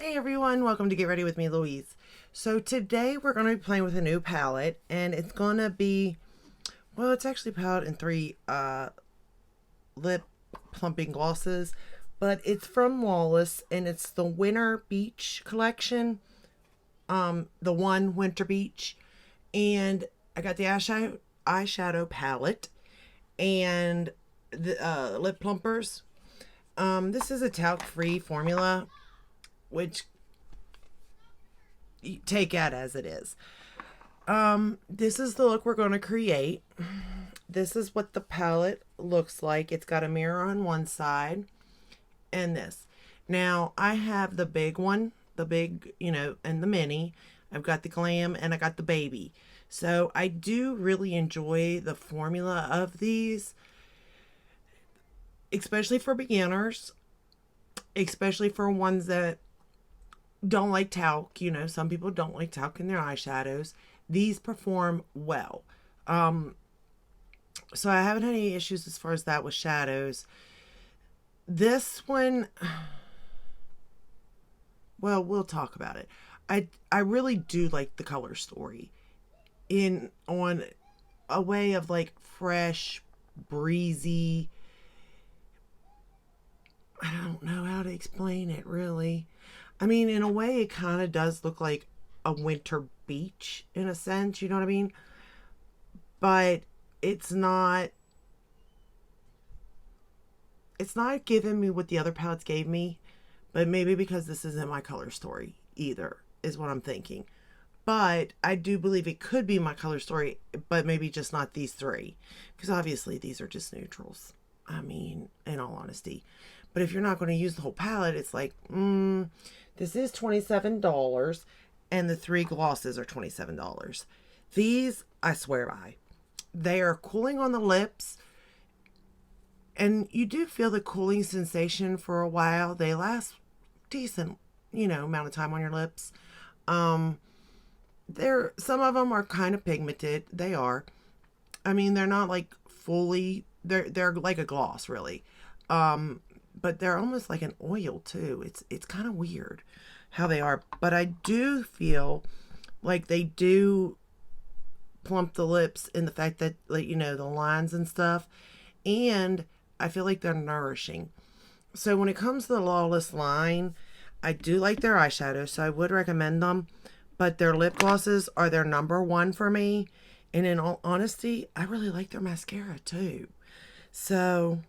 Hey everyone, welcome to Get Ready with me, Louise. So today we're going to be playing with a new palette, and it's going to be, well, it's actually palette in three lip plumping glosses, but it's from Lawless, and it's the Winter Beach collection, the one Winter Beach, and I got the eyeshadow palette and the lip plumpers. This is a talc-free formula, which you take it as it is. This is the look we're going to create. This is what the palette looks like. It's got a mirror on one side and this. Now, I have the big one, the big, and the mini. I've got the glam and I got the baby. So I do really enjoy the formula of these, especially for beginners, especially for ones that don't like talc. Some people don't like talc in their eyeshadows. These perform well. So I haven't had any issues as far as that with shadows. This one, well, we'll talk about it. I really do like the color story on a way of like fresh, breezy. I don't know how to explain it really. I mean, in a way, it kind of does look like a winter beach in a sense, you know what I mean? But it's not. It's not giving me what the other palettes gave me, but maybe because this isn't my color story either, is what I'm thinking. But I do believe it could be my color story, but maybe just not these three, because obviously these are just neutrals. I mean, in all honesty. But if you're not going to use the whole palette, it's like, this is $27, and the three glosses are $27. These, I swear by. They are cooling on the lips, and you do feel the cooling sensation for a while. They last decent, amount of time on your lips. Some of them are kind of pigmented. They are. I mean, they're not like fully. They're like a gloss, really. But they're almost like an oil too. It's kind of weird how they are, but I do feel like they do plump the lips in the fact that, like, the lines and stuff, and I feel like they're nourishing. So when it comes to the Lawless line, I do like their eyeshadows, so I would recommend them, but their lip glosses are their number one for me, and in all honesty, I really like their mascara too. So,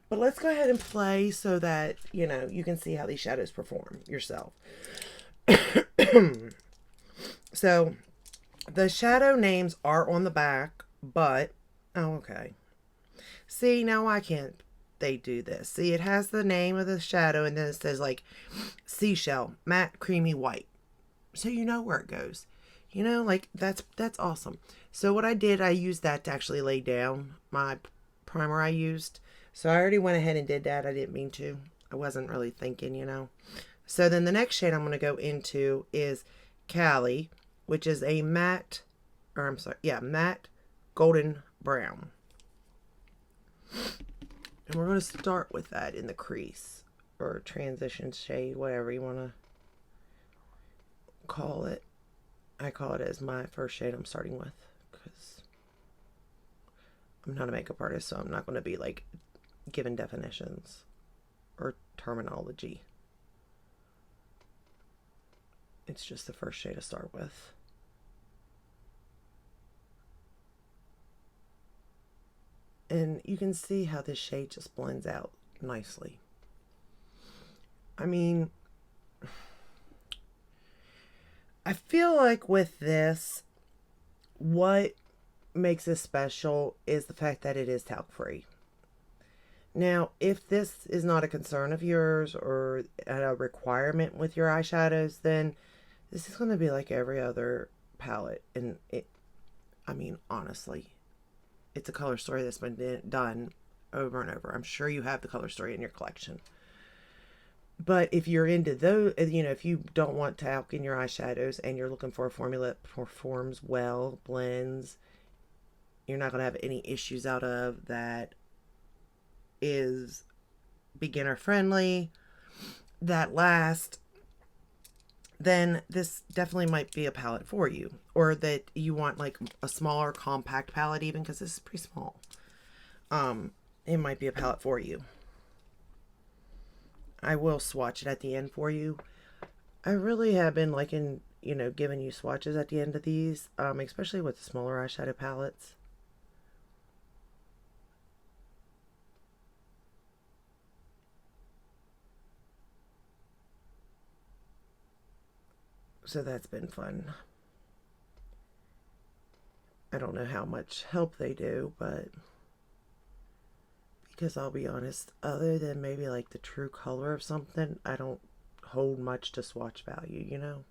but let's go ahead and play so that, you can see how these shadows perform yourself. So, the shadow names are on the back, but, oh, okay. See, now why can't they do this? See, it has the name of the shadow, and then it says, like, seashell, matte, creamy white. So you know where it goes. Like, that's awesome. So what I did, I used that to actually lay down my primer I used. So I already went ahead and did that. I didn't mean to. I wasn't really thinking. So then the next shade I'm going to go into is Cali, which is a matte, or I'm sorry, yeah, matte golden brown. And we're going to start with that in the crease, or transition shade, whatever you want to call it. I call it as my first shade I'm starting with, because I'm not a makeup artist, so I'm not going to be like giving definitions or terminology. It's just the first shade to start with. And you can see how this shade just blends out nicely. I mean, I feel like with this, what makes this special is the fact that it is talc free. Now, if this is not a concern of yours or a requirement with your eyeshadows, then this is going to be like every other palette. And I mean, honestly, it's a color story that's been done over and over. I'm sure you have the color story in your collection. But if you're into those, if you don't want talc in your eyeshadows and you're looking for a formula that performs well, blends, you're not going to have any issues out of that, is beginner friendly, that lasts, then this definitely might be a palette for you. Or that you want like a smaller compact palette even, because this is pretty small. It might be a palette for you. I will swatch it at the end for you. I really have been liking, you know, giving you swatches at the end of these, especially with the smaller eyeshadow palettes. So that's been fun. I don't know how much help they do, but because I'll be honest, other than maybe like the true color of something, I don't hold much to swatch value, you know?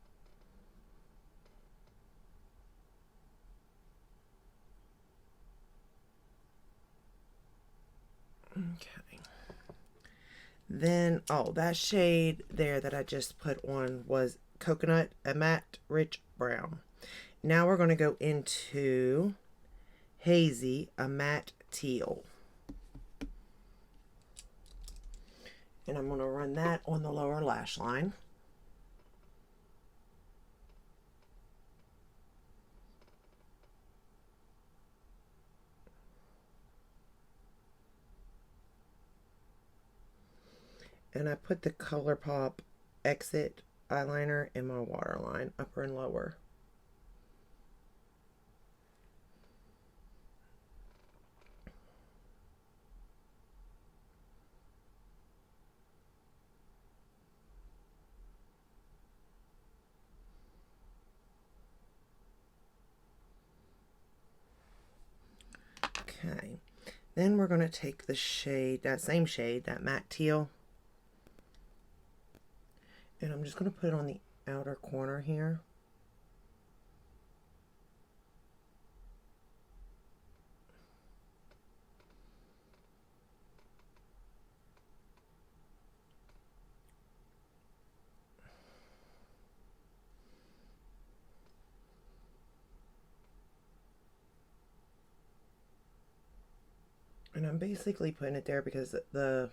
Okay. Then, oh, that shade there that I just put on was Coconut, a matte rich brown. Now we're going to go into Hazy, a matte teal. And I'm going to run that on the lower lash line. And I put the ColourPop Exit eyeliner in my waterline, upper and lower. Okay, then we're going to take the shade, that same shade, that matte teal, and I'm just going to put it on the outer corner here. And I'm basically putting it there because the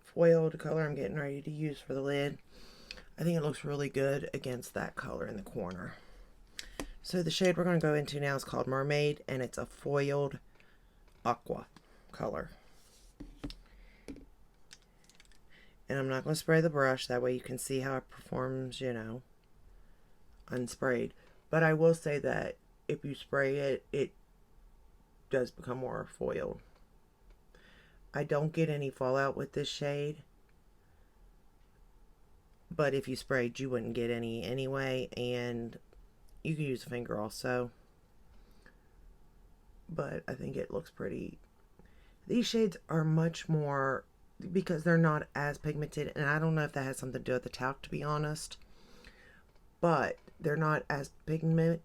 foiled color I'm getting ready to use for the lid, I think it looks really good against that color in the corner. So the shade we're going to go into now is called Mermaid, and it's a foiled aqua color. And I'm not going to spray the brush, that way you can see how it performs, you know, unsprayed. But I will say that if you spray it, it does become more foiled. I don't get any fallout with this shade, but if you sprayed, you wouldn't get any anyway, and you can use a finger also. But I think it looks pretty. These shades are much more, because they're not as pigmented, and I don't know if that has something to do with the talc, to be honest, but they're not as pigmented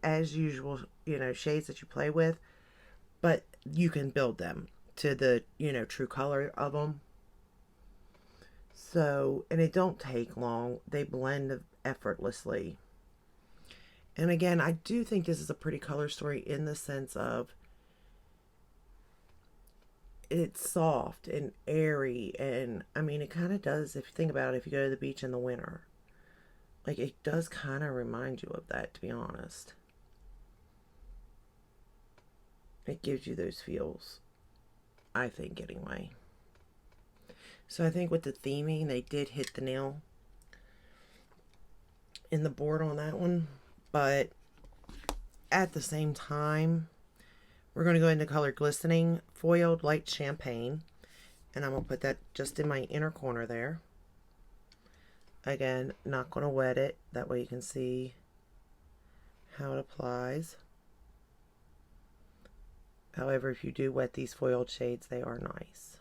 as usual, you know, shades that you play with, but you can build them to the, you know, true color of them. So, and it don't take long. They blend effortlessly. And again, I do think this is a pretty color story in the sense of it's soft and airy, and I mean, it kind of does, if you think about it, if you go to the beach in the winter, like, it does kind of remind you of that, to be honest. It gives you those feels, I think, anyway. So I think with the theming, they did hit the nail in the board on that one. But at the same time, we're going to go into color Glistening Foiled Light Champagne. And I'm going to put that just in my inner corner there. Again, not going to wet it. That way you can see how it applies. However, if you do wet these foiled shades, they are nice.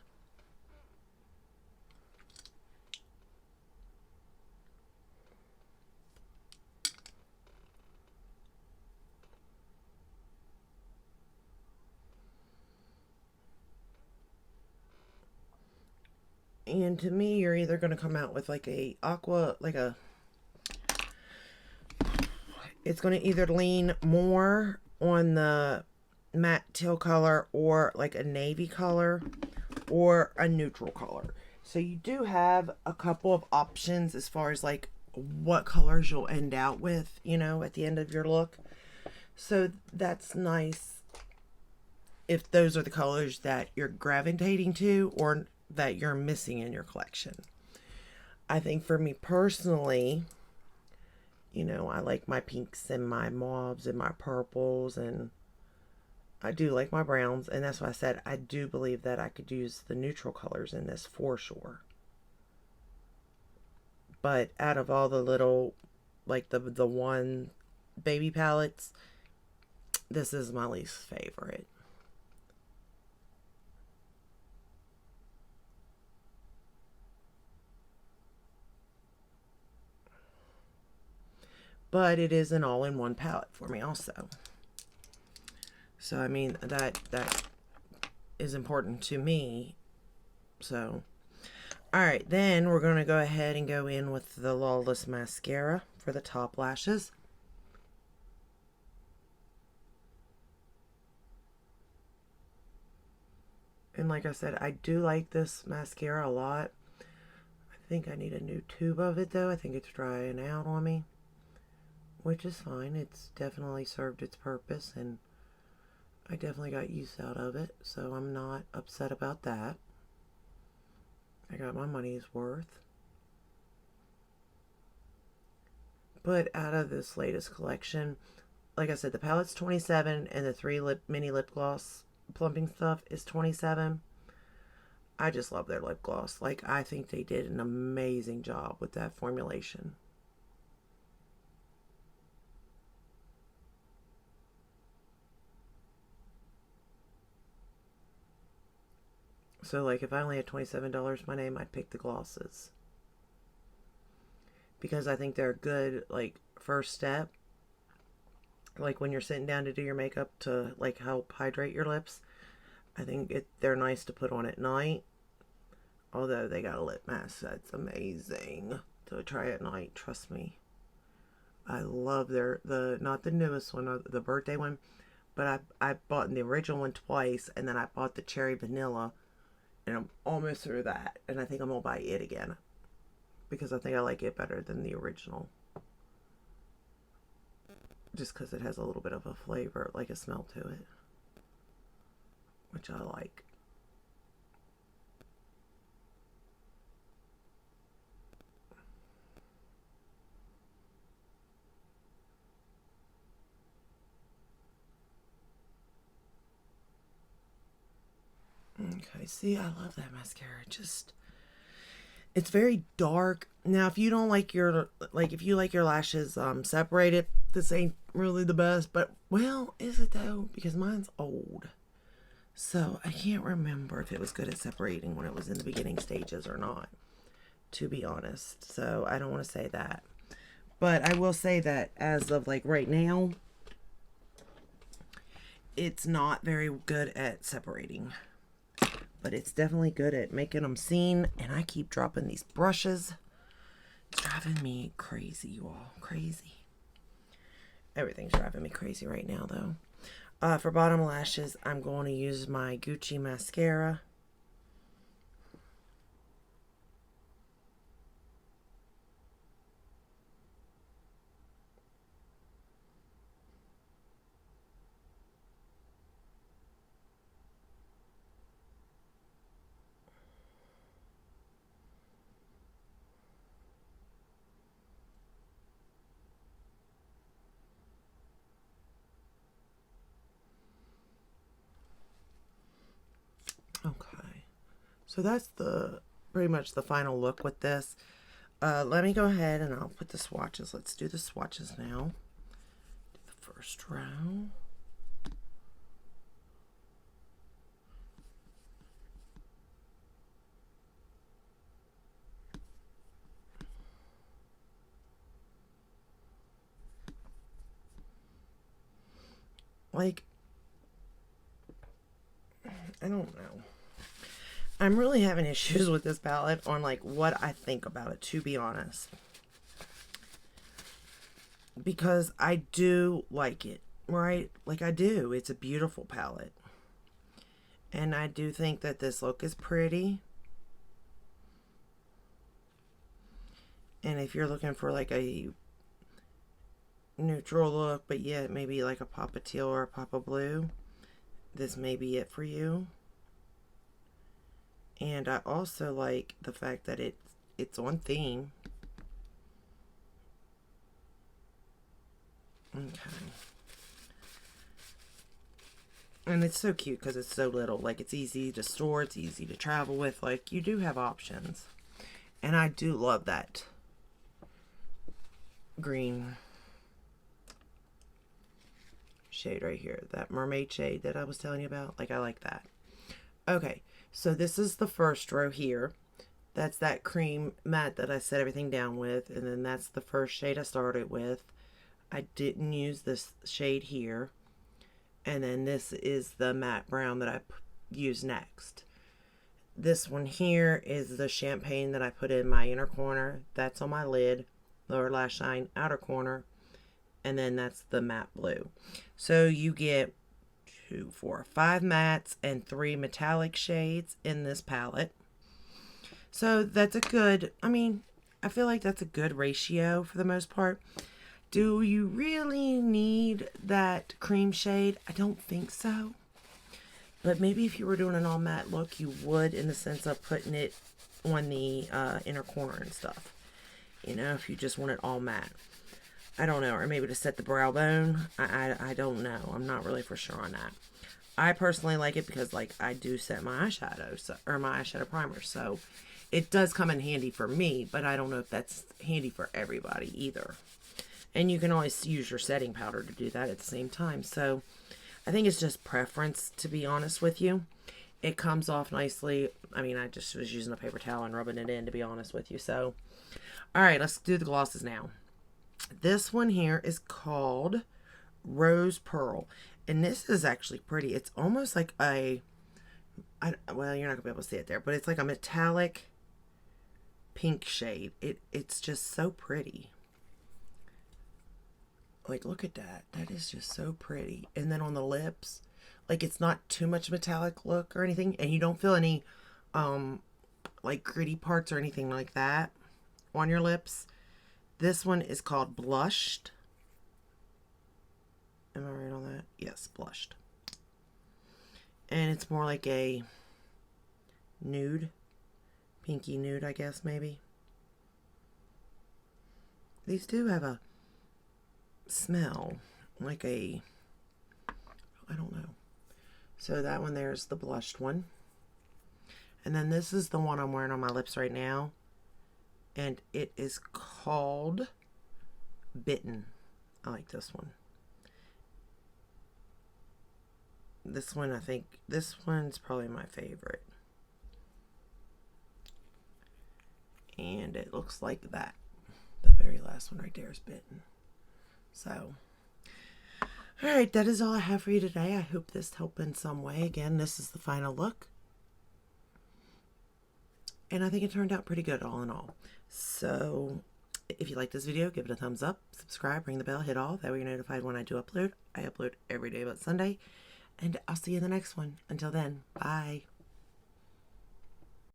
And to me, you're either going to come out with like a aqua, like a, it's going to either lean more on the matte teal color, or like a navy color, or a neutral color. So you do have a couple of options as far as like what colors you'll end out with, you know, at the end of your look. So that's nice if those are the colors that you're gravitating to or that you're missing in your collection. I think for me personally, you know, I like my pinks and my mauves and my purples, and I do like my browns, and that's why I said I do believe that I could use the neutral colors in this for sure. But out of all the little, like the one baby palettes, this is my least favorite. But it is an all-in-one palette for me also. So I mean that is important to me. So all right, then we're going to go ahead and go in with the Lawless mascara for the top lashes. And like I said, I do like this mascara a lot. I think I need a new tube of it though. I think it's drying out on me, which is fine. It's definitely served its purpose and I definitely got use out of it, so I'm not upset about that. I got my money's worth. But out of this latest collection, like I said, the palette's $27 and the three mini lip gloss plumping stuff is $27. I just love their lip gloss. Like, I think they did an amazing job with that formulation. So, like, if I only had $27 my name, I'd pick the glosses. Because I think they're a good, like, first step. Like, when you're sitting down to do your makeup to, like, help hydrate your lips. I think they're nice to put on at night. Although they got a lip mask that's amazing to try at night, trust me. I love not the newest one, the birthday one, but I bought the original one twice, and then I bought the cherry vanilla, and I'm almost through that, and I think I'm gonna buy it again because I think I like it better than the original, just because it has a little bit of a flavor, like a smell to it, which I like. Okay, see, I love that mascara. It's very dark. Now, if you don't like if you like your lashes separated, this ain't really the best. But, well, is it though? Because mine's old. So, I can't remember if it was good at separating when it was in the beginning stages or not, to be honest. So, I don't want to say that. But I will say that as of, like, right now, it's not very good at separating. But it's definitely good at making them seen. And I keep dropping these brushes. It's driving me crazy, you all. Crazy. Everything's driving me crazy right now, though. For bottom lashes, I'm going to use my Gucci mascara. Okay. So that's pretty much the final look with this. Let me go ahead and I'll put the swatches. Let's do the swatches now. Do the first row. Like, I don't know. I'm really having issues with this palette on like what I think about it, to be honest. Because I do like it, right? Like I do. It's a beautiful palette. And I do think that this look is pretty. And if you're looking for like a neutral look, but yet maybe like a pop of teal or a pop of blue, this may be it for you. And I also like the fact that it's on theme. Okay. And it's so cute because it's so little. Like, it's easy to store, it's easy to travel with. Like, you do have options. And I do love that green shade right here. That mermaid shade that I was telling you about. Like, I like that. Okay, so this is the first row here. That's that cream matte that I set everything down with. And then that's the first shade I started with. I didn't use this shade here. And then this is the matte brown that I use next. This one here is the champagne that I put in my inner corner. That's on my lid, lower lash line, outer corner. And then that's the matte blue. So you get 2, 4, 5 mattes and 3 metallic shades in this palette. So that's a good, I feel like that's a good ratio for the most part. Do you really need that cream shade? I don't think so. But maybe if you were doing an all matte look, you would, in the sense of putting it on the inner corner and stuff. You know, if you just want it all matte. I don't know. Or maybe to set the brow bone. I don't know. I'm not really for sure on that. I personally like it because, like, I do set my eyeshadow, or my eyeshadow primer. So it does come in handy for me, but I don't know if that's handy for everybody either. And you can always use your setting powder to do that at the same time. So I think it's just preference, to be honest with you. It comes off nicely. I just was using a paper towel and rubbing it in, to be honest with you. So, all right, let's do the glosses now. This one here is called Rose Pearl. And this is actually pretty. It's almost like well, you're not going to be able to see it there, but it's like a metallic pink shade. It's just so pretty. Like, look at that. That is just so pretty. And then on the lips, like, it's not too much metallic look or anything. And you don't feel any, like, gritty parts or anything like that on your lips. This one is called Blushed. Am I right on that? Yes, Blushed. And it's more like a nude. Pinky nude, I guess, maybe. These do have a smell like I don't know. So that one there's the blushed one. And then this is the one I'm wearing on my lips right now. And it is called Bitten. I like this one. This one, I think, this one's probably my favorite. And it looks like that. The very last one right there is Bitten. So, alright, that is all I have for you today. I hope this helped in some way. Again, this is the final look. And I think it turned out pretty good all in all. So, if you like this video, give it a thumbs up, subscribe, ring the bell, hit all. That way you're notified when I do upload. I upload every day but Sunday. And I'll see you in the next one. Until then, bye.